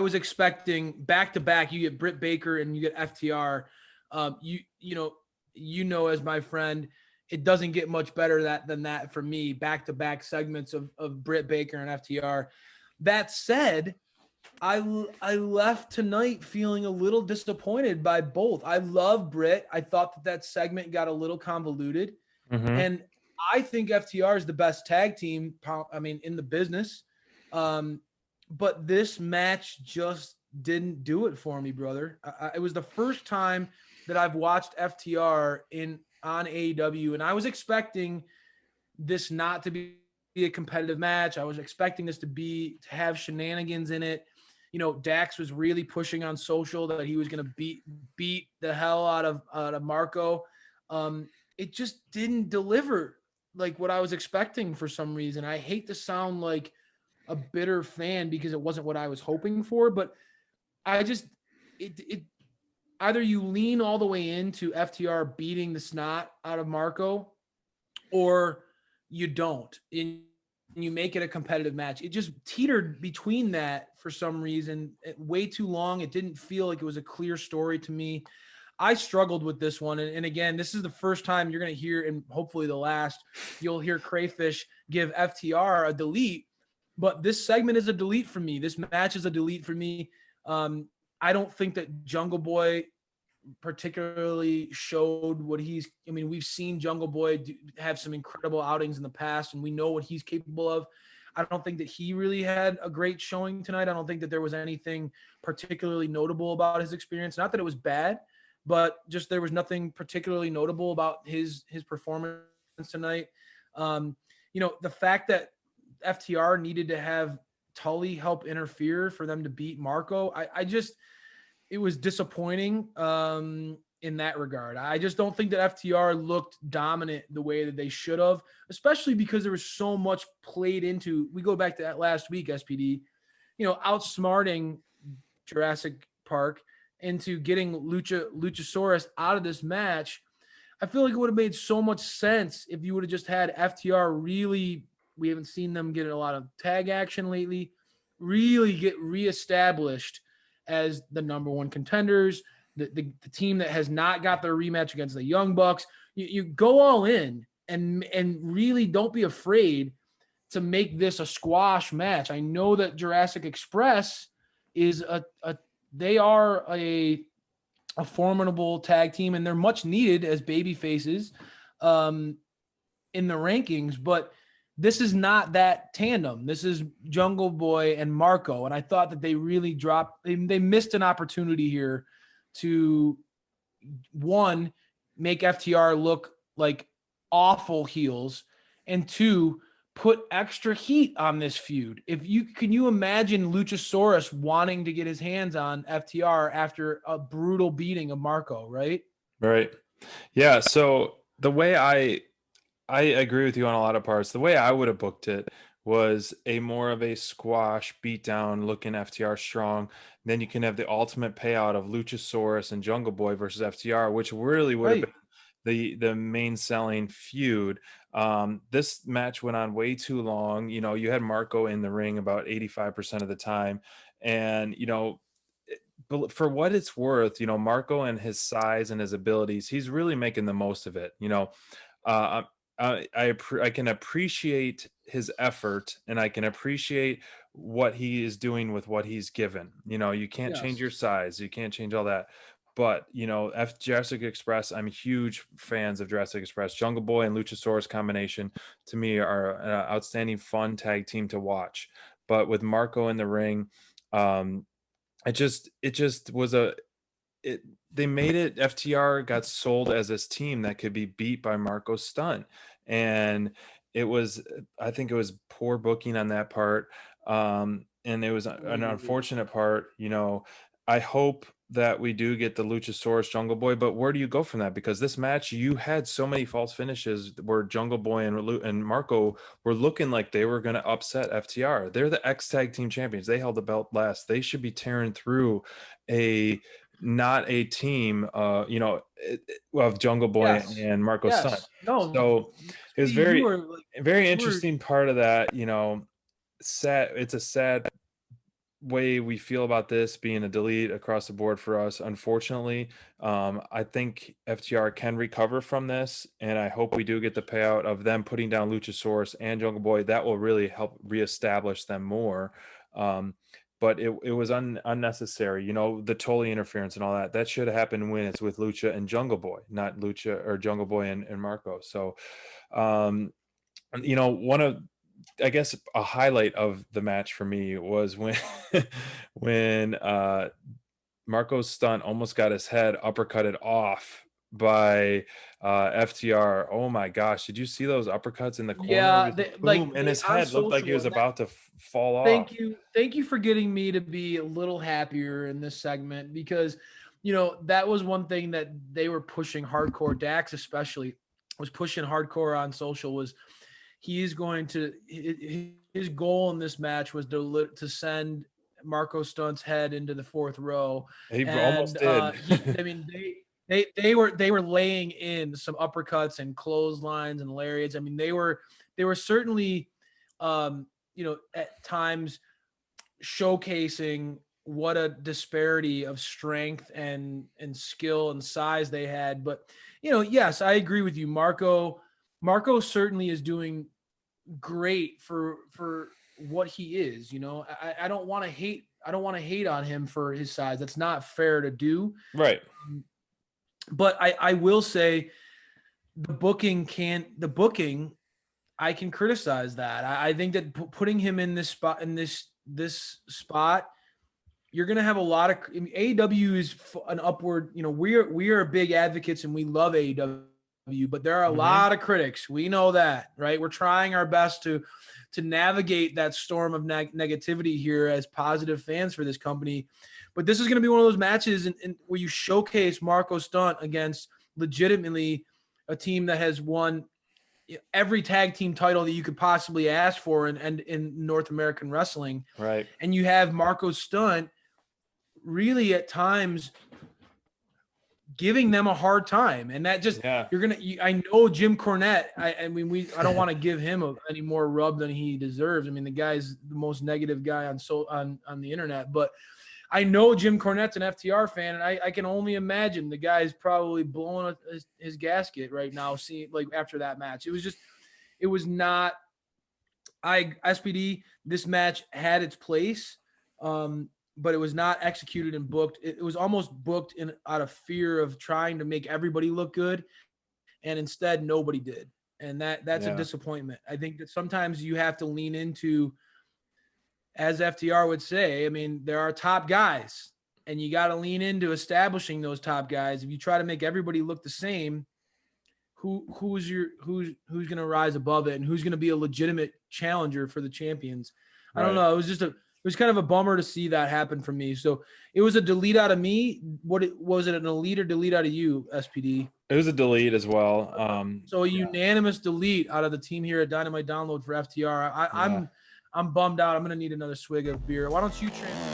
was expecting back to back. You get Britt Baker and you get FTR. You know, as my friend, it doesn't get much better than that for me. Back to back segments of Britt Baker and FTR. That said, I left tonight feeling a little disappointed by both. I love Britt. I thought that segment got a little convoluted, and I think FTR is the best tag team. I mean, in the business. But this match just didn't do it for me, brother. It was the first time that I've watched FTR on AEW, and I was expecting this not to be a competitive match. I was expecting this to have shenanigans in it. You know, Dax was really pushing on social that he was going to beat the hell out of Marco. It just didn't deliver like what I was expecting for some reason. I hate to sound like a bitter fan because it wasn't what I was hoping for, but I just either you lean all the way into FTR beating the snot out of Marco, or you don't, and you make it a competitive match. It just teetered between that for some reason. Way too long. It didn't feel like it was a clear story to me. I struggled with this one. And again, this is the first time you're going to hear, and hopefully the last, you'll hear Crayfish give FTR a delete. But this segment is a delete for me. This match is a delete for me. I don't think that Jungle Boy particularly showed what we've seen Jungle Boy have some incredible outings in the past, and we know what he's capable of. I don't think that he really had a great showing tonight. I don't think that there was anything particularly notable about his experience. Not that it was bad, but just there was nothing particularly notable about his performance tonight. The fact that FTR needed to have Tully help interfere for them to beat Marco, it was disappointing in that regard. I just don't think that FTR looked dominant the way that they should have, especially because there was so much played into. We go back to that last week, SPD, outsmarting Jurassic Park into getting Luchasaurus out of this match. I feel like it would have made so much sense if you would have just had FTR really. We haven't seen them get a lot of tag action lately, really get reestablished as the number one contenders, the team that has not got their rematch against the Young Bucks. You go all in and really don't be afraid to make this a squash match. I know that Jurassic Express is they are a formidable tag team, and they're much needed as baby faces in the rankings, but this is not that tandem. This is Jungle Boy and Marco. And I thought that they really they missed an opportunity here to, one, make FTR look like awful heels, and two, put extra heat on this feud. Can you imagine Luchasaurus wanting to get his hands on FTR after a brutal beating of Marco, right? Right. Yeah. So the way I agree with you on a lot of parts. The way I would have booked it was a more of a squash beatdown looking FTR strong. Then you can have the ultimate payout of Luchasaurus and Jungle Boy versus FTR, which really would have been the main selling feud. This match went on way too long. You had Marco in the ring about 85% of the time. And, but for what it's worth, Marco and his size and his abilities, he's really making the most of it. I can appreciate his effort, and I can appreciate what he is doing with what he's given. You can't change your size. You can't change all that. But, Jurassic Express, I'm huge fans of Jurassic Express. Jungle Boy and Luchasaurus combination, to me, are an outstanding, fun tag team to watch. But with Marco in the ring, it just was they made it, FTR got sold as this team that could be beat by Marco's stunt. And I think it was poor booking on that part. And it was an unfortunate part. I hope that we do get the Luchasaurus Jungle Boy, but where do you go from that? Because this match, you had so many false finishes where Jungle Boy and Marco were looking like they were going to upset FTR. They're the X Tag Team Champions. They held the belt last. They should be tearing through not a team, of Jungle Boy and Marco's son. No, so it was very interesting part of that. Sad. It's a sad way we feel about this being a delete across the board for us, unfortunately. I think FTR can recover from this, and I hope we do get the payout of them putting down Luchasaurus and Jungle Boy. That will really help reestablish them more. But it was unnecessary, the Tully interference and all that. That should have happened when it's with Lucha and Jungle Boy, not Lucha or Jungle Boy and Marco. So, one of, I guess, a highlight of the match for me was when when Marco's stunt almost got his head uppercutted off by FTR. Oh my gosh, did you see those uppercuts in the corner? Yeah, It was boom, and his on head looked like he social, was and that, about to fall off. thank you for getting me to be a little happier in this segment, because that was one thing that they were pushing hardcore. Dax especially was pushing hardcore on social. Was he is going to, his goal in this match was to send Marco Stunt's head into the fourth row, He almost and did. I mean, they were laying in some uppercuts and clotheslines and lariats. I mean, they were certainly, at times showcasing what a disparity of strength and skill and size they had. But yes, I agree with you. Marco certainly is doing great for what he is. I don't want to hate on him for his size. That's not fair to do. Right. But I will say the booking, I can criticize that. I think that putting him in this spot, spot, you're going to have a lot of, AEW is an upward, we are big advocates and we love AEW, but there are a lot of critics. We know that, right? We're trying our best to navigate that storm of negativity here as positive fans for this company. But this is going to be one of those matches where you showcase Marco Stunt against legitimately a team that has won every tag team title that you could possibly ask for in North American wrestling. Right. And you have Marco Stunt really at times giving them a hard time. And that just, I know Jim Cornette, I mean, I don't want to give him any more rub than he deserves. I mean, the guy's the most negative guy on the internet, but I know Jim Cornette's an FTR fan, and I can only imagine the guy's probably blowing his gasket right now, seeing like after that match. It was not, SPD, this match had its place, but it was not executed and booked. It was almost booked out of fear of trying to make everybody look good, and instead nobody did. And that's a disappointment. I think that sometimes you have to lean into, as FTR would say, I mean, there are top guys, and you got to lean into establishing those top guys. If you try to make everybody look the same, who's going to rise above it, and who's going to be a legitimate challenger for the champions? I don't know. It was kind of a bummer to see that happen for me. So it was a delete out of me. Was it an elite or delete out of you, SPD? It was a delete as well. So a unanimous delete out of the team here at Dynamite Download for FTR. I'm bummed out. I'm going to need another swig of beer. Why don't you transfer?